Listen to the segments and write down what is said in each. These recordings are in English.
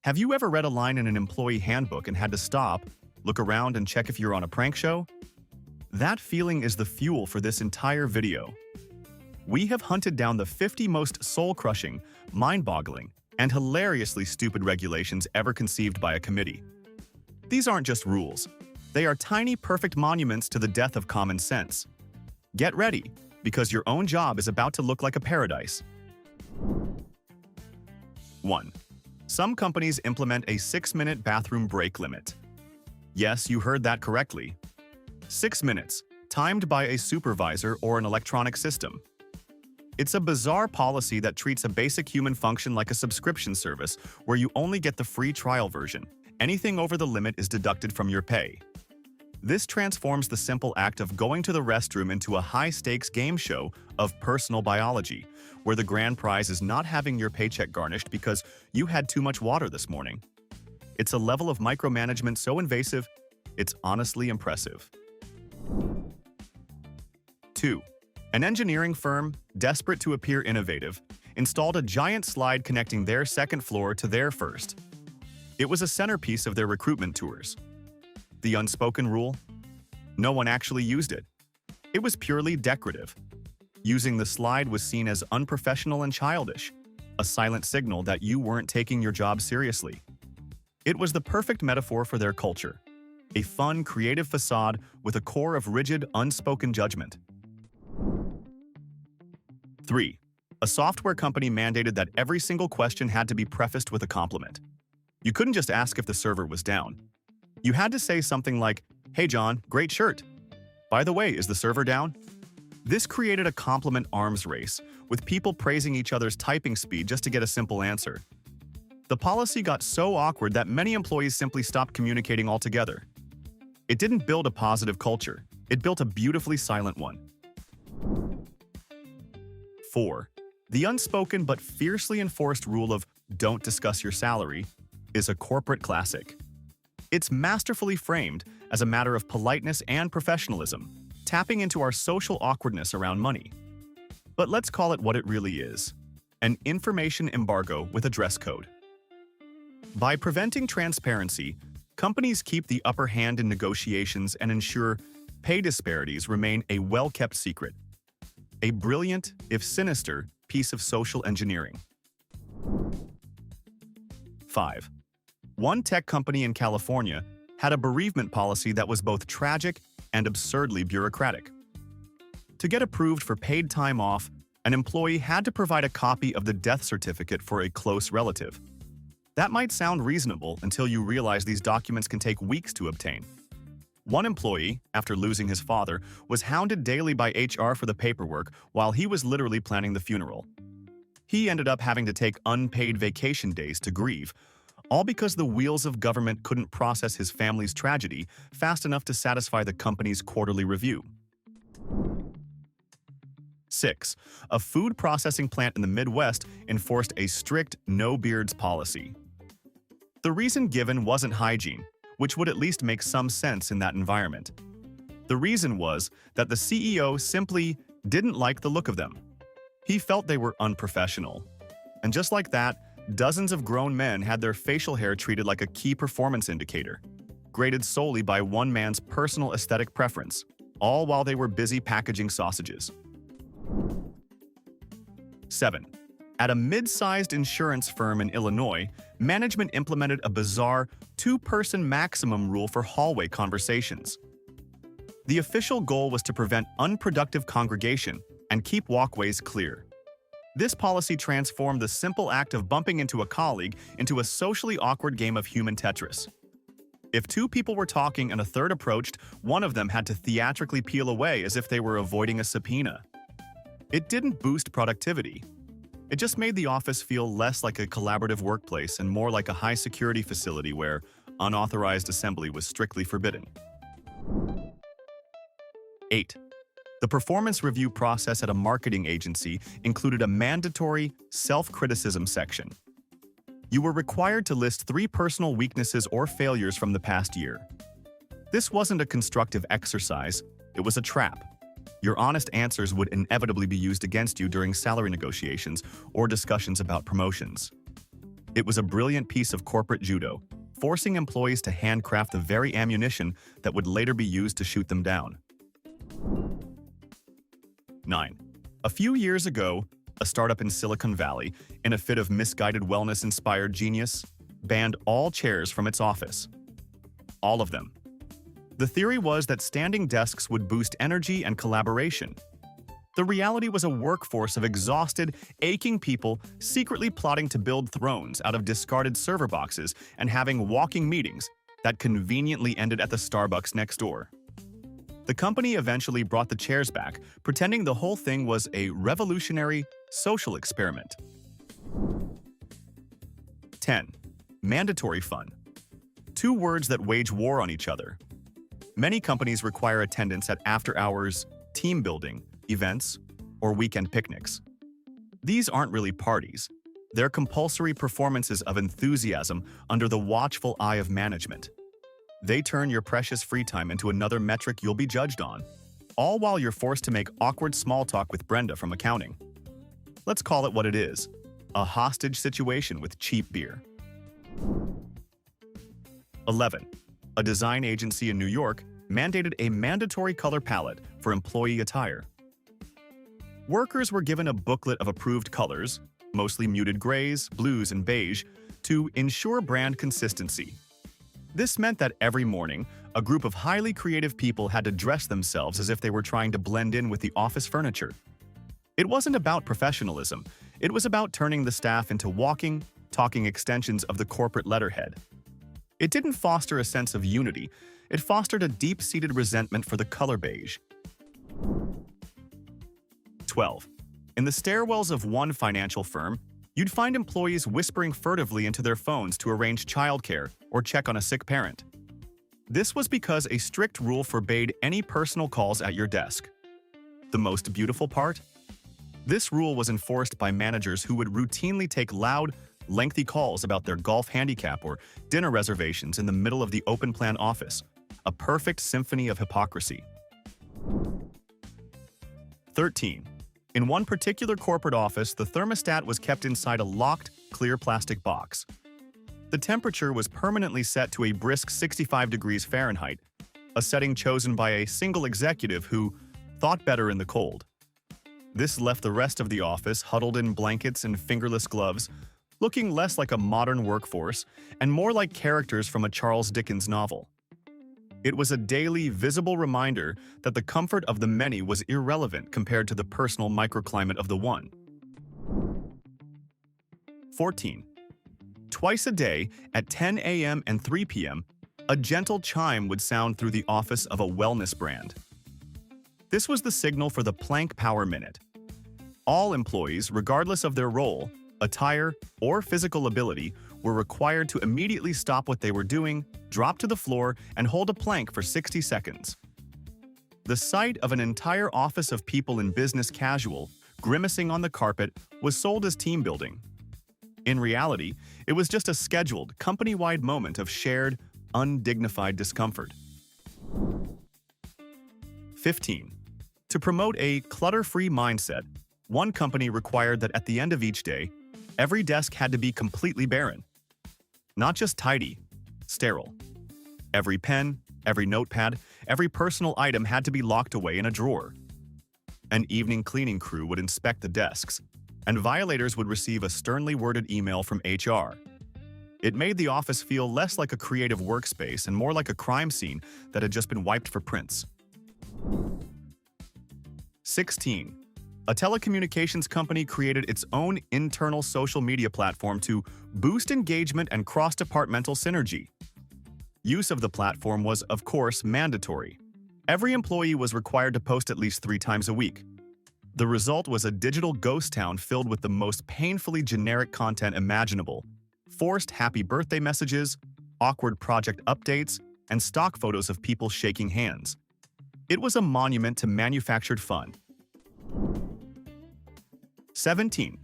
Have you ever read a line in an employee handbook and had to stop, look around, and check if you're on a prank show? That feeling is the fuel for this entire video. We have hunted down the 50 most soul-crushing, mind-boggling, and hilariously stupid regulations ever conceived by a committee. These aren't just rules. They are tiny, perfect monuments to the death of common sense. Get ready, because your own job is about to look like a paradise. 1. Some companies implement a 6-minute bathroom break limit. Yes, you heard that correctly. 6 minutes, timed by a supervisor or an electronic system. It's a bizarre policy that treats a basic human function like a subscription service where you only get the free trial version. Anything over the limit is deducted from your pay. This transforms the simple act of going to the restroom into a high-stakes game show of personal biology, where the grand prize is not having your paycheck garnished because you had too much water this morning. It's a level of micromanagement so invasive, it's honestly impressive. 2. An engineering firm, desperate to appear innovative, installed a giant slide connecting their second floor to their first. It was a centerpiece of their recruitment tours. The unspoken rule? No one actually used it. It was purely decorative. Using the slide was seen as unprofessional and childish, a silent signal that you weren't taking your job seriously. It was the perfect metaphor for their culture, a fun, creative facade with a core of rigid, unspoken judgment. 3. A software company mandated that every single question had to be prefaced with a compliment. You couldn't just ask if the server was down. You had to say something like, "Hey John, great shirt. By the way, is the server down?" This created a compliment arms race, with people praising each other's typing speed just to get a simple answer. The policy got so awkward that many employees simply stopped communicating altogether. It didn't build a positive culture, it built a beautifully silent one. 4. The unspoken but fiercely enforced rule of "don't discuss your salary" is a corporate classic. It's masterfully framed as a matter of politeness and professionalism, tapping into our social awkwardness around money. But let's call it what it really is: an information embargo with a dress code. By preventing transparency, companies keep the upper hand in negotiations and ensure pay disparities remain a well-kept secret. A brilliant, if sinister, piece of social engineering. 5. One tech company in California had a bereavement policy that was both tragic and absurdly bureaucratic. To get approved for paid time off, an employee had to provide a copy of the death certificate for a close relative. That might sound reasonable until you realize these documents can take weeks to obtain. One employee, after losing his father, was hounded daily by HR for the paperwork while he was literally planning the funeral. He ended up having to take unpaid vacation days to grieve, all because the wheels of government couldn't process his family's tragedy fast enough to satisfy the company's quarterly review. 6. A food processing plant in the Midwest enforced a strict no-beards policy. The reason given wasn't hygiene, which would at least make some sense in that environment. The reason was that the CEO simply didn't like the look of them. He felt they were unprofessional. And just like that, dozens of grown men had their facial hair treated like a key performance indicator, graded solely by one man's personal aesthetic preference, all while they were busy packaging sausages. 7. At a mid-sized insurance firm in Illinois, management implemented a bizarre 2-person maximum rule for hallway conversations. The official goal was to prevent unproductive congregation and keep walkways clear. This policy transformed the simple act of bumping into a colleague into a socially awkward game of human Tetris. If 2 people were talking and a third approached, one of them had to theatrically peel away as if they were avoiding a subpoena. It didn't boost productivity. It just made the office feel less like a collaborative workplace and more like a high-security facility where unauthorized assembly was strictly forbidden. 8. The performance review process at a marketing agency included a mandatory self-criticism section. You were required to list 3 personal weaknesses or failures from the past year. This wasn't a constructive exercise, it was a trap. Your honest answers would inevitably be used against you during salary negotiations or discussions about promotions. It was a brilliant piece of corporate judo, forcing employees to handcraft the very ammunition that would later be used to shoot them down. 9. A few years ago, a startup in Silicon Valley, in a fit of misguided wellness-inspired genius, banned all chairs from its office. All of them. The theory was that standing desks would boost energy and collaboration. The reality was a workforce of exhausted, aching people secretly plotting to build thrones out of discarded server boxes and having walking meetings that conveniently ended at the Starbucks next door. The company eventually brought the chairs back, pretending the whole thing was a revolutionary social experiment. 10. Mandatory fun. Two words that wage war on each other. Many companies require attendance at after-hours, team building, events, or weekend picnics. These aren't really parties. They're compulsory performances of enthusiasm under the watchful eye of management. They turn your precious free time into another metric you'll be judged on, all while you're forced to make awkward small talk with Brenda from accounting. Let's call it what it is, a hostage situation with cheap beer. 11. A design agency in New York mandated a mandatory color palette for employee attire. Workers were given a booklet of approved colors, mostly muted grays, blues, and beige, to ensure brand consistency. This meant that every morning, a group of highly creative people had to dress themselves as if they were trying to blend in with the office furniture. It wasn't about professionalism. It was about turning the staff into walking, talking extensions of the corporate letterhead. It didn't foster a sense of unity. It fostered a deep-seated resentment for the color beige. 12. In the stairwells of one financial firm, you'd find employees whispering furtively into their phones to arrange childcare or check on a sick parent. This was because a strict rule forbade any personal calls at your desk. The most beautiful part? This rule was enforced by managers who would routinely take loud, lengthy calls about their golf handicap or dinner reservations in the middle of the open-plan office, a perfect symphony of hypocrisy. 13. In one particular corporate office, the thermostat was kept inside a locked, clear plastic box. The temperature was permanently set to a brisk 65 degrees Fahrenheit, a setting chosen by a single executive who thought better in the cold. This left the rest of the office huddled in blankets and fingerless gloves, looking less like a modern workforce and more like characters from a Charles Dickens novel. It was a daily, visible reminder that the comfort of the many was irrelevant compared to the personal microclimate of the one. 14. Twice a day, at 10 a.m. and 3 p.m., a gentle chime would sound through the office of a wellness brand. This was the signal for the Planck Power Minute. All employees, regardless of their role, attire, or physical ability, were required to immediately stop what they were doing, drop to the floor, and hold a plank for 60 seconds. The sight of an entire office of people in business casual, grimacing on the carpet, was sold as team building. In reality, it was just a scheduled, company-wide moment of shared, undignified discomfort. 15. To promote a clutter-free mindset, one company required that at the end of each day, every desk had to be completely barren. Not just tidy, sterile. Every pen, every notepad, every personal item had to be locked away in a drawer. An evening cleaning crew would inspect the desks, and violators would receive a sternly worded email from HR. It made the office feel less like a creative workspace and more like a crime scene that had just been wiped for prints. 16. A telecommunications company created its own internal social media platform to boost engagement and cross-departmental synergy. Use of the platform was, of course, mandatory. Every employee was required to post at least 3 times a week. The result was a digital ghost town filled with the most painfully generic content imaginable: forced happy birthday messages, awkward project updates, and stock photos of people shaking hands. It was a monument to manufactured fun. 17.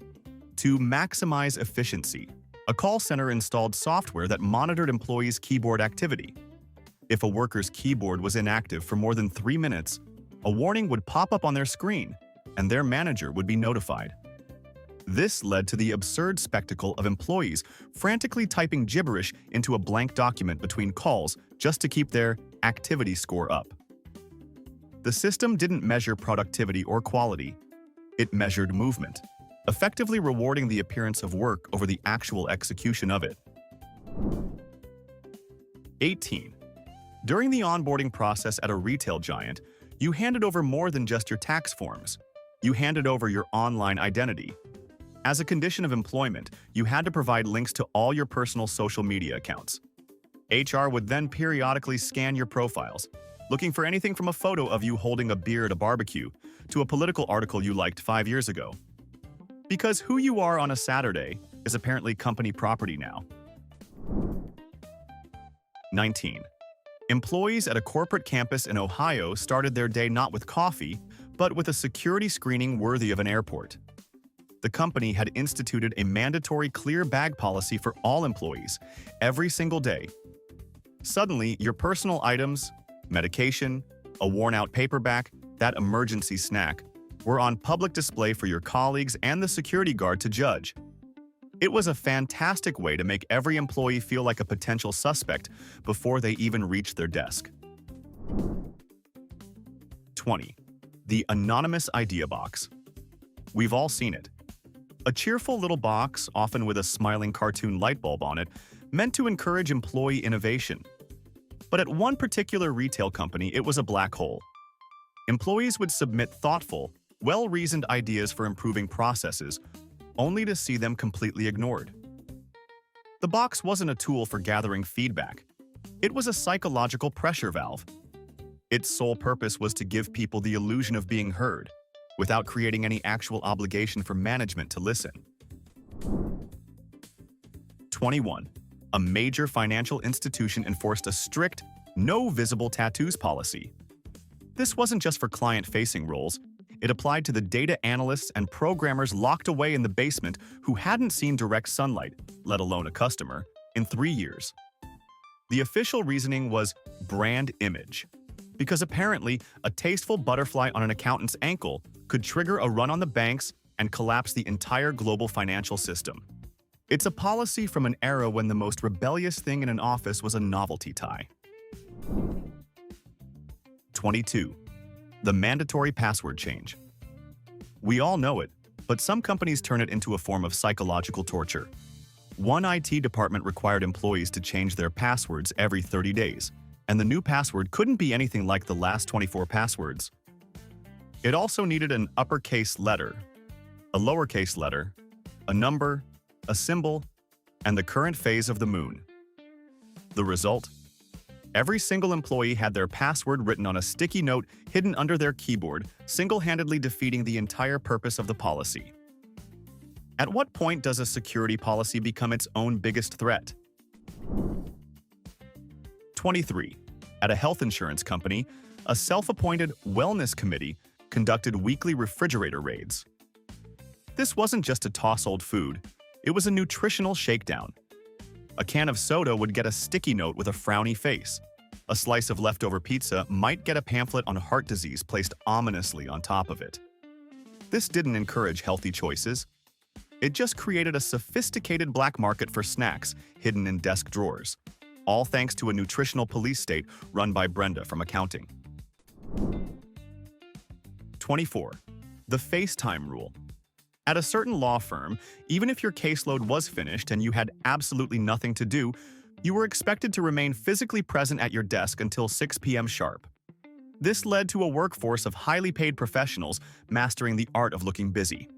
To maximize efficiency, a call center installed software that monitored employees' keyboard activity. If a worker's keyboard was inactive for more than 3 minutes, a warning would pop up on their screen, and their manager would be notified. This led to the absurd spectacle of employees frantically typing gibberish into a blank document between calls just to keep their activity score up. The system didn't measure productivity or quality. It measured movement, effectively rewarding the appearance of work over the actual execution of it. 18. During the onboarding process at a retail giant, you handed over more than just your tax forms. You handed over your online identity. As a condition of employment, you had to provide links to all your personal social media accounts. HR would then periodically scan your profiles, looking for anything from a photo of you holding a beer at a barbecue to a political article you liked 5 years ago. Because who you are on a Saturday is apparently company property now. 19. Employees at a corporate campus in Ohio started their day not with coffee, but with a security screening worthy of an airport. The company had instituted a mandatory clear bag policy for all employees, every single day. Suddenly, your personal items, medication, a worn-out paperback, that emergency snack, were on public display for your colleagues and the security guard to judge. It was a fantastic way to make every employee feel like a potential suspect before they even reached their desk. 20. The anonymous idea box. We've all seen it. A cheerful little box, often with a smiling cartoon light bulb on it, meant to encourage employee innovation. But at one particular retail company, it was a black hole. Employees would submit thoughtful, well-reasoned ideas for improving processes, only to see them completely ignored. The box wasn't a tool for gathering feedback. It was a psychological pressure valve. Its sole purpose was to give people the illusion of being heard, without creating any actual obligation for management to listen. 21. A major financial institution enforced a strict, no visible tattoos policy. This wasn't just for client-facing roles. It applied to the data analysts and programmers locked away in the basement who hadn't seen direct sunlight, let alone a customer, in 3 years. The official reasoning was brand image, because apparently a tasteful butterfly on an accountant's ankle could trigger a run on the banks and collapse the entire global financial system. It's a policy from an era when the most rebellious thing in an office was a novelty tie. 22. The mandatory password change. We all know it, but some companies turn it into a form of psychological torture. One IT department required employees to change their passwords every 30 days, and the new password couldn't be anything like the last 24 passwords. It also needed an uppercase letter, a lowercase letter, a number, a symbol, and the current phase of the moon. The result? Every single employee had their password written on a sticky note hidden under their keyboard, single-handedly defeating the entire purpose of the policy. At what point does a security policy become its own biggest threat? 23. At a health insurance company, a self-appointed wellness committee conducted weekly refrigerator raids. This wasn't just to toss old food, it was a nutritional shakedown. A can of soda would get a sticky note with a frowny face. A slice of leftover pizza might get a pamphlet on heart disease placed ominously on top of it. This didn't encourage healthy choices. It just created a sophisticated black market for snacks hidden in desk drawers, all thanks to a nutritional police state run by Brenda from accounting. 24. The FaceTime rule. At a certain law firm, even if your caseload was finished and you had absolutely nothing to do, you were expected to remain physically present at your desk until 6 p.m. sharp. This led to a workforce of highly paid professionals mastering the art of looking busy.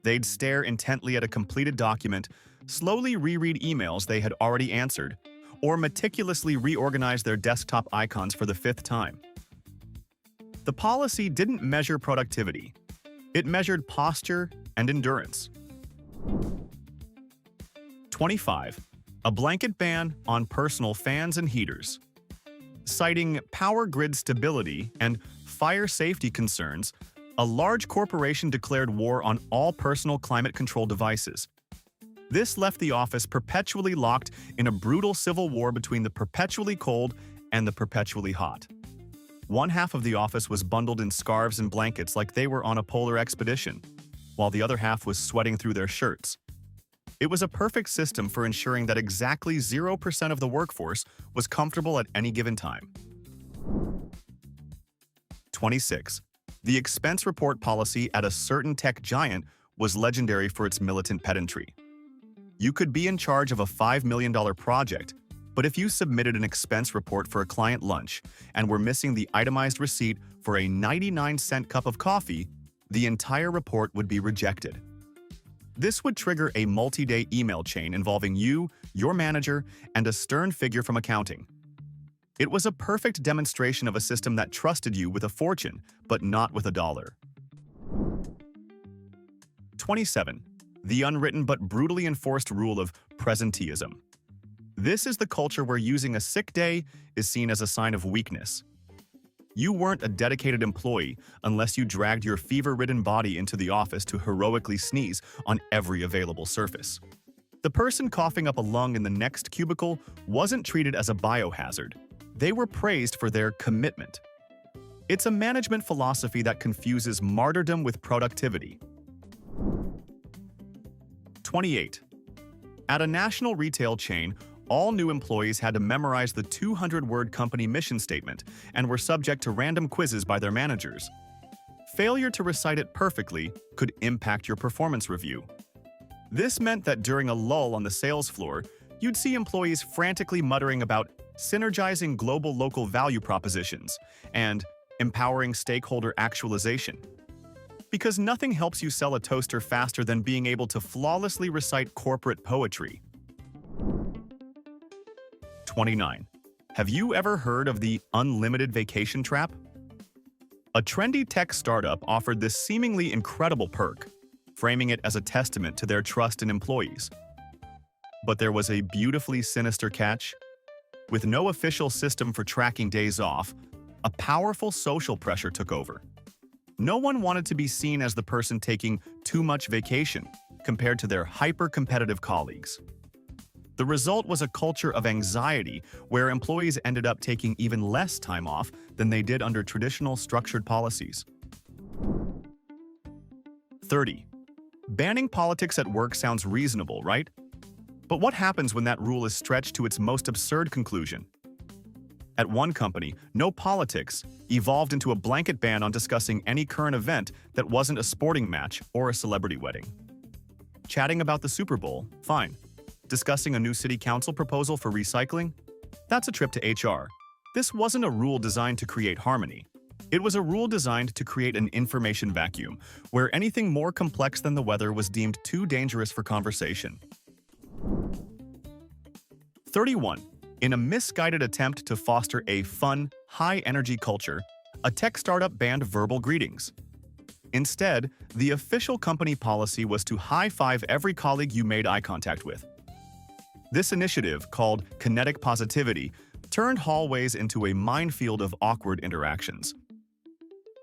They'd stare intently at a completed document, slowly reread emails they had already answered, or meticulously reorganize their desktop icons for the 5th time. The policy didn't measure productivity. It measured posture and endurance. 25. A blanket ban on personal fans and heaters. Citing power grid stability and fire safety concerns, a large corporation declared war on all personal climate control devices. This left the office perpetually locked in a brutal civil war between the perpetually cold and the perpetually hot. One half of the office was bundled in scarves and blankets like they were on a polar expedition. while the other half was sweating through their shirts. It was a perfect system for ensuring that exactly 0% of the workforce was comfortable at any given time. 26. The expense report policy at a certain tech giant was legendary for its militant pedantry. You could be in charge of a $5 million project, but if you submitted an expense report for a client lunch and were missing the itemized receipt for a 99-cent cup of coffee, the entire report would be rejected. This would trigger a multi-day email chain involving you, your manager, and a stern figure from accounting. It was a perfect demonstration of a system that trusted you with a fortune, but not with a dollar. 27. The unwritten but brutally enforced rule of presenteeism. This is the culture where using a sick day is seen as a sign of weakness. You weren't a dedicated employee unless you dragged your fever-ridden body into the office to heroically sneeze on every available surface. The person coughing up a lung in the next cubicle wasn't treated as a biohazard. They were praised for their commitment. It's a management philosophy that confuses martyrdom with productivity. 28. At a national retail chain, all new employees had to memorize the 200-word company mission statement and were subject to random quizzes by their managers. Failure to recite it perfectly could impact your performance review. This meant that during a lull on the sales floor, you'd see employees frantically muttering about synergizing global-local value propositions and empowering stakeholder actualization. Because nothing helps you sell a toaster faster than being able to flawlessly recite corporate poetry. 29. Have you ever heard of the unlimited vacation trap? A trendy tech startup offered this seemingly incredible perk, framing it as a testament to their trust in employees. But there was a beautifully sinister catch. With no official system for tracking days off, a powerful social pressure took over. No one wanted to be seen as the person taking too much vacation compared to their hyper-competitive colleagues. The result was a culture of anxiety where employees ended up taking even less time off than they did under traditional structured policies. 30. Banning politics at work sounds reasonable, right? But what happens when that rule is stretched to its most absurd conclusion? At one company, no politics evolved into a blanket ban on discussing any current event that wasn't a sporting match or a celebrity wedding. Chatting about the Super Bowl? Fine. Discussing a new city council proposal for recycling? That's a trip to HR. This wasn't a rule designed to create harmony. It was a rule designed to create an information vacuum, where anything more complex than the weather was deemed too dangerous for conversation. 31. In a misguided attempt to foster a fun, high-energy culture, a tech startup banned verbal greetings. Instead, the official company policy was to high-five every colleague you made eye contact with. This initiative, called kinetic positivity, turned hallways into a minefield of awkward interactions.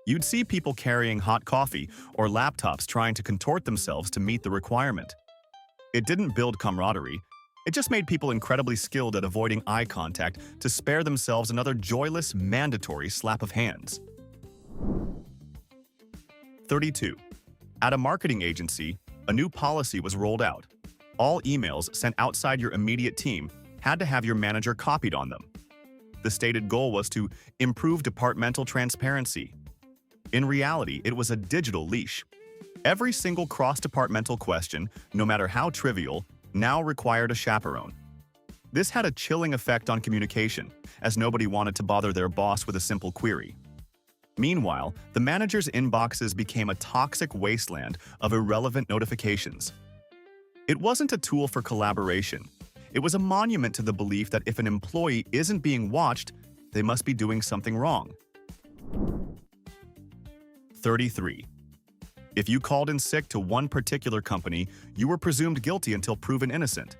You'd see people carrying hot coffee or laptops trying to contort themselves to meet the requirement. It didn't build camaraderie. It just made people incredibly skilled at avoiding eye contact to spare themselves another joyless, mandatory slap of hands. 32. At a marketing agency, a new policy was rolled out. All emails sent outside your immediate team had to have your manager copied on them. The stated goal was to improve departmental transparency. In reality, it was a digital leash. Every single cross-departmental question, no matter how trivial, now required a chaperone. This had a chilling effect on communication, as nobody wanted to bother their boss with a simple query. Meanwhile, the manager's inboxes became a toxic wasteland of irrelevant notifications. It wasn't a tool for collaboration. It was a monument to the belief that if an employee isn't being watched, they must be doing something wrong. 33. If you called in sick to one particular company, you were presumed guilty until proven innocent.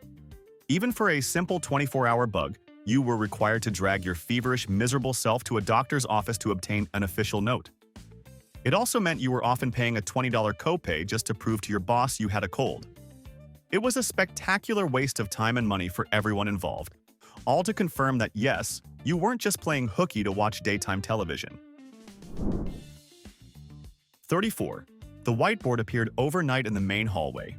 Even for a simple 24-hour bug, you were required to drag your feverish, miserable self to a doctor's office to obtain an official note. It also meant you were often paying a $20 copay just to prove to your boss you had a cold. It was a spectacular waste of time and money for everyone involved, all to confirm that yes, you weren't just playing hooky to watch daytime television. 34. The whiteboard appeared overnight in the main hallway.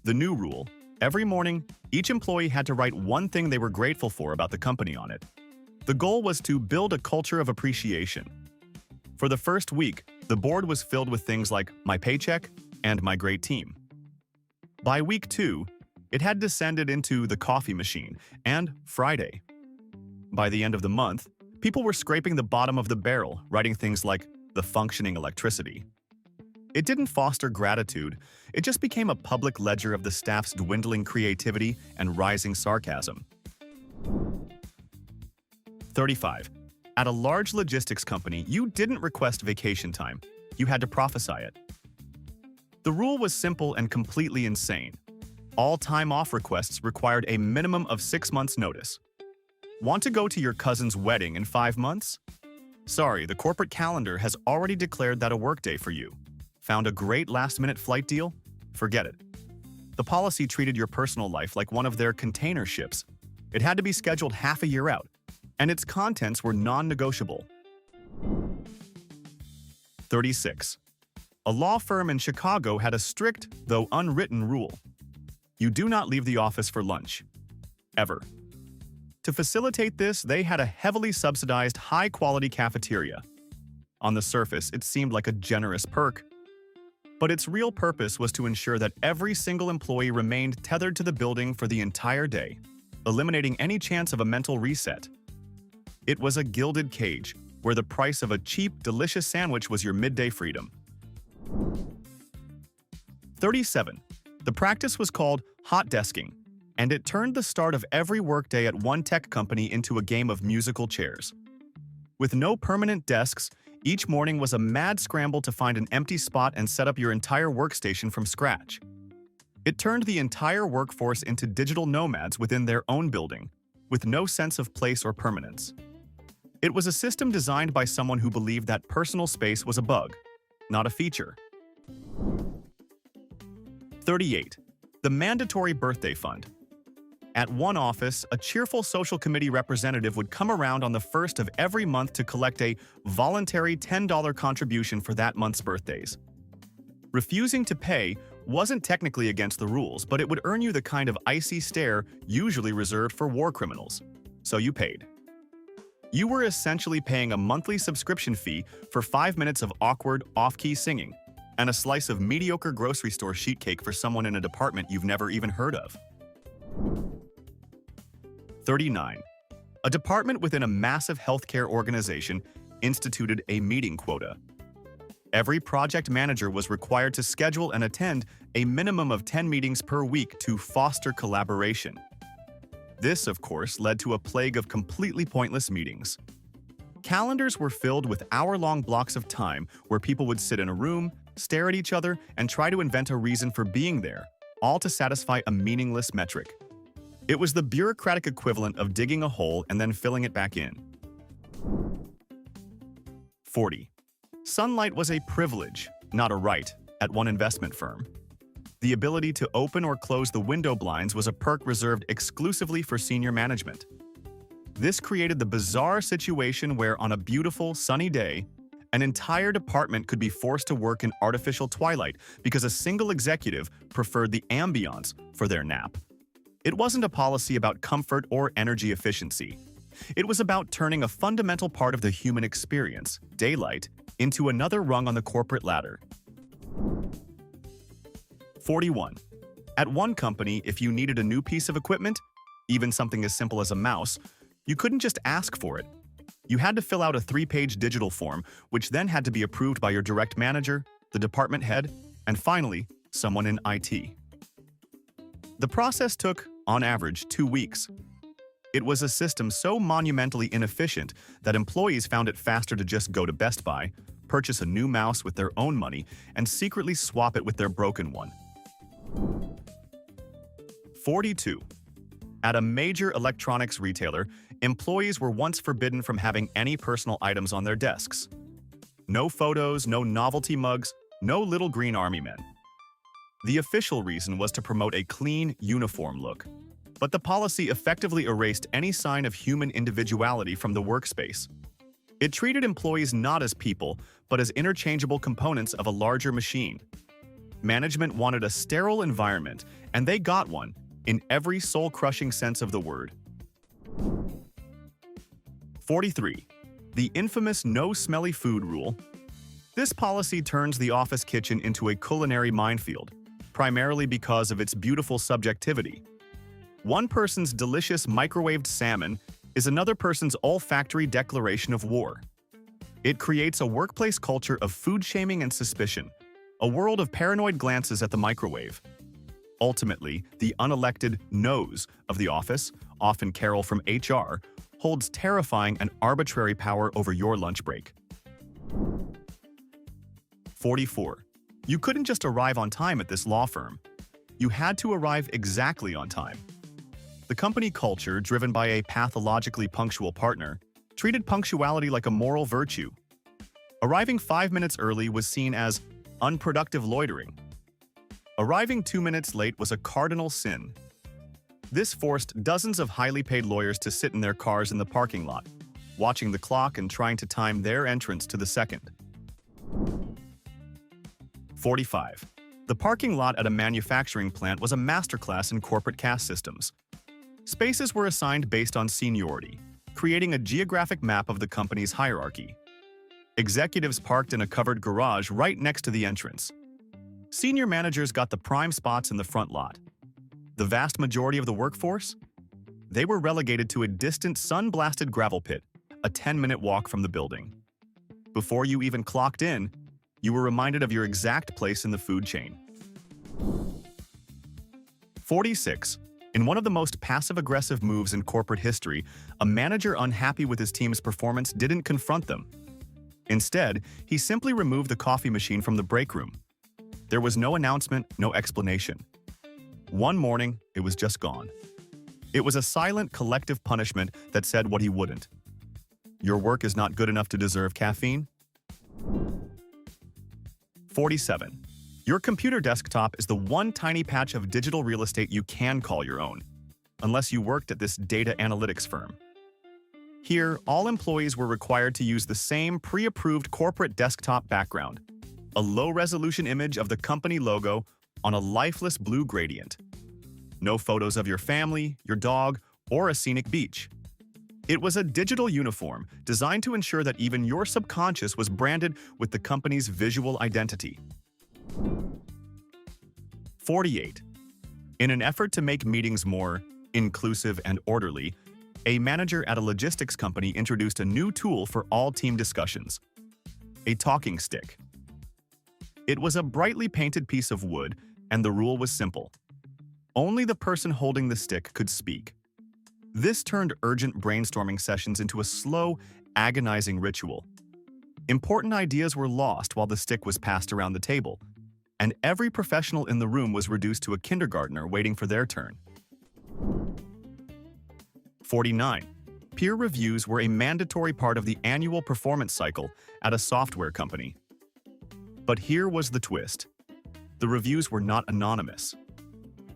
The new rule: every morning, each employee had to write one thing they were grateful for about the company on it. The goal was to build a culture of appreciation. For the first week, the board was filled with things like my paycheck and my great team. By week 2, it had descended into the coffee machine and Friday. By the end of the month, people were scraping the bottom of the barrel, writing things like the functioning electricity. It didn't foster gratitude, it just became a public ledger of the staff's dwindling creativity and rising sarcasm. 35. At a large logistics company, you didn't request vacation time. You had to prophesy it. The rule was simple and completely insane. All time-off requests required a minimum of 6 months' notice. Want to go to your cousin's wedding in 5 months? Sorry, the corporate calendar has already declared that a workday for you. Found a great last-minute flight deal? Forget it. The policy treated your personal life like one of their container ships. It had to be scheduled half a year out, and its contents were non-negotiable. 36. A law firm in Chicago had a strict, though unwritten, rule. You do not leave the office for lunch. Ever. To facilitate this, they had a heavily subsidized, high-quality cafeteria. On the surface, it seemed like a generous perk, but its real purpose was to ensure that every single employee remained tethered to the building for the entire day, eliminating any chance of a mental reset. It was a gilded cage, where the price of a cheap, delicious sandwich was your midday freedom. 37. The practice was called hot desking, and it turned the start of every workday at one tech company into a game of musical chairs. With no permanent desks, each morning was a mad scramble to find an empty spot and set up your entire workstation from scratch. It turned the entire workforce into digital nomads within their own building, with no sense of place or permanence. It was a system designed by someone who believed that personal space was a bug, not a feature. 38. The mandatory birthday fund. At one office, a cheerful social committee representative would come around on the first of every month to collect a voluntary $10 contribution for that month's birthdays. Refusing to pay wasn't technically against the rules, but it would earn you the kind of icy stare usually reserved for war criminals. So you paid. You were essentially paying a monthly subscription fee for 5 minutes of awkward, off-key singing, and a slice of mediocre grocery store sheet cake for someone in a department you've never even heard of. 39. A department within a massive healthcare organization instituted a meeting quota. Every project manager was required to schedule and attend a minimum of 10 meetings per week to foster collaboration. This, of course, led to a plague of completely pointless meetings. Calendars were filled with hour-long blocks of time where people would sit in a room, stare at each other, and try to invent a reason for being there, all to satisfy a meaningless metric. It was the bureaucratic equivalent of digging a hole and then filling it back in. 40. Sunlight was a privilege, not a right, at one investment firm. The ability to open or close the window blinds was a perk reserved exclusively for senior management. This created the bizarre situation where, on a beautiful, sunny day, an entire department could be forced to work in artificial twilight because a single executive preferred the ambiance for their nap. It wasn't a policy about comfort or energy efficiency. It was about turning a fundamental part of the human experience, daylight, into another rung on the corporate ladder. 41. At one company, if you needed a new piece of equipment, even something as simple as a mouse, you couldn't just ask for it. You had to fill out a 3-page digital form, which then had to be approved by your direct manager, the department head, and finally, someone in IT. The process took, on average, 2 weeks. It was a system so monumentally inefficient that employees found it faster to just go to Best Buy, purchase a new mouse with their own money, and secretly swap it with their broken one. 42. At a major electronics retailer, employees were once forbidden from having any personal items on their desks. No photos, no novelty mugs, no little green army men. The official reason was to promote a clean, uniform look. But the policy effectively erased any sign of human individuality from the workspace. It treated employees not as people, but as interchangeable components of a larger machine. Management wanted a sterile environment, and they got one, in every soul-crushing sense of the word. 43. The infamous no smelly food rule. This policy turns the office kitchen into a culinary minefield, primarily because of its beautiful subjectivity. One person's delicious microwaved salmon is another person's olfactory declaration of war. It creates a workplace culture of food shaming and suspicion, a world of paranoid glances at the microwave. Ultimately, the unelected no's of the office, often Carol from HR, holds terrifying and arbitrary power over your lunch break. 44. You couldn't just arrive on time at this law firm. You had to arrive exactly on time. The company culture, driven by a pathologically punctual partner, treated punctuality like a moral virtue. Arriving 5 minutes early was seen as unproductive loitering. Arriving 2 minutes late was a cardinal sin. This forced dozens of highly paid lawyers to sit in their cars in the parking lot, watching the clock and trying to time their entrance to the second. 45. The parking lot at a manufacturing plant was a masterclass in corporate caste systems. Spaces were assigned based on seniority, creating a geographic map of the company's hierarchy. Executives parked in a covered garage right next to the entrance. Senior managers got the prime spots in the front lot. The vast majority of the workforce? They were relegated to a distant sun-blasted gravel pit, a 10-minute walk from the building. Before you even clocked in, you were reminded of your exact place in the food chain. 46. In one of the most passive-aggressive moves in corporate history, a manager unhappy with his team's performance didn't confront them. Instead, he simply removed the coffee machine from the break room. There was no announcement, no explanation. One morning, it was just gone. It was a silent, collective punishment that said what he wouldn't. Your work is not good enough to deserve caffeine? 47. Your computer desktop is the one tiny patch of digital real estate you can call your own, unless you worked at this data analytics firm. Here, all employees were required to use the same pre-approved corporate desktop background, a low-resolution image of the company logo on a lifeless blue gradient. No photos of your family, your dog, or a scenic beach. It was a digital uniform designed to ensure that even your subconscious was branded with the company's visual identity. 48. In an effort to make meetings more inclusive and orderly, a manager at a logistics company introduced a new tool for all team discussions: a talking stick. It was a brightly painted piece of wood, and the rule was simple. Only the person holding the stick could speak. This turned urgent brainstorming sessions into a slow, agonizing ritual. Important ideas were lost while the stick was passed around the table, and every professional in the room was reduced to a kindergartner waiting for their turn. 49. Peer reviews were a mandatory part of the annual performance cycle at a software company. But here was the twist. The reviews were not anonymous.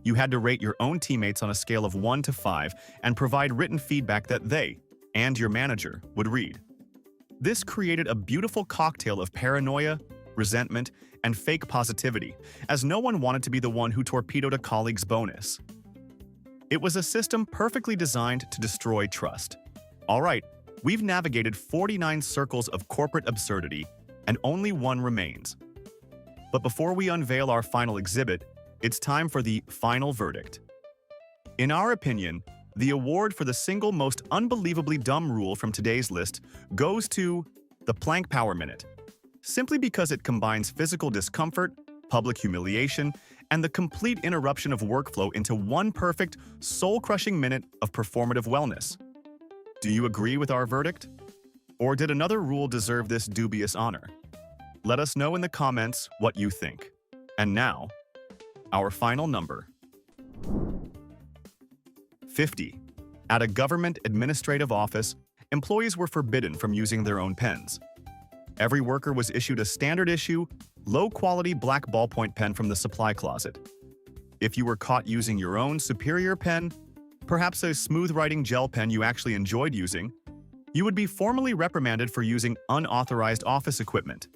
You had to rate your own teammates on a scale of 1 to 5 and provide written feedback that they, and your manager, would read. This created a beautiful cocktail of paranoia, resentment, and fake positivity, as no one wanted to be the one who torpedoed a colleague's bonus. It was a system perfectly designed to destroy trust. All right, we've navigated 49 circles of corporate absurdity, and only one remains. But before we unveil our final exhibit, it's time for the final verdict. In our opinion, the award for the single most unbelievably dumb rule from today's list goes to the Plank Power Minute, simply because it combines physical discomfort, public humiliation, and the complete interruption of workflow into one perfect, soul-crushing minute of performative wellness. Do you agree with our verdict? Or did another rule deserve this dubious honor? Let us know in the comments what you think. And now, our final number. 50. At a government administrative office, employees were forbidden from using their own pens. Every worker was issued a standard-issue, low-quality black ballpoint pen from the supply closet. If you were caught using your own superior pen, perhaps a smooth-writing gel pen you actually enjoyed using, You would be formally reprimanded for using unauthorized office equipment.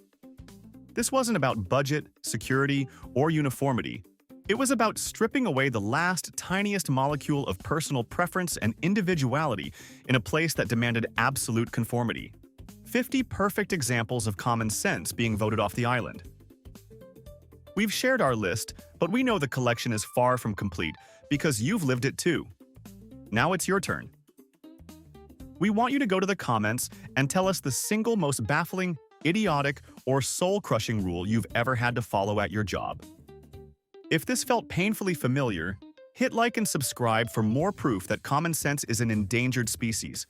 This wasn't about budget, security, or uniformity. It was about stripping away the last, tiniest molecule of personal preference and individuality in a place that demanded absolute conformity. 50 perfect examples of common sense being voted off the island. We've shared our list, but we know the collection is far from complete because you've lived it too. Now it's your turn. We want you to go to the comments and tell us the single most baffling, idiotic, or soul-crushing rule you've ever had to follow at your job. If this felt painfully familiar, hit like and subscribe for more proof that common sense is an endangered species.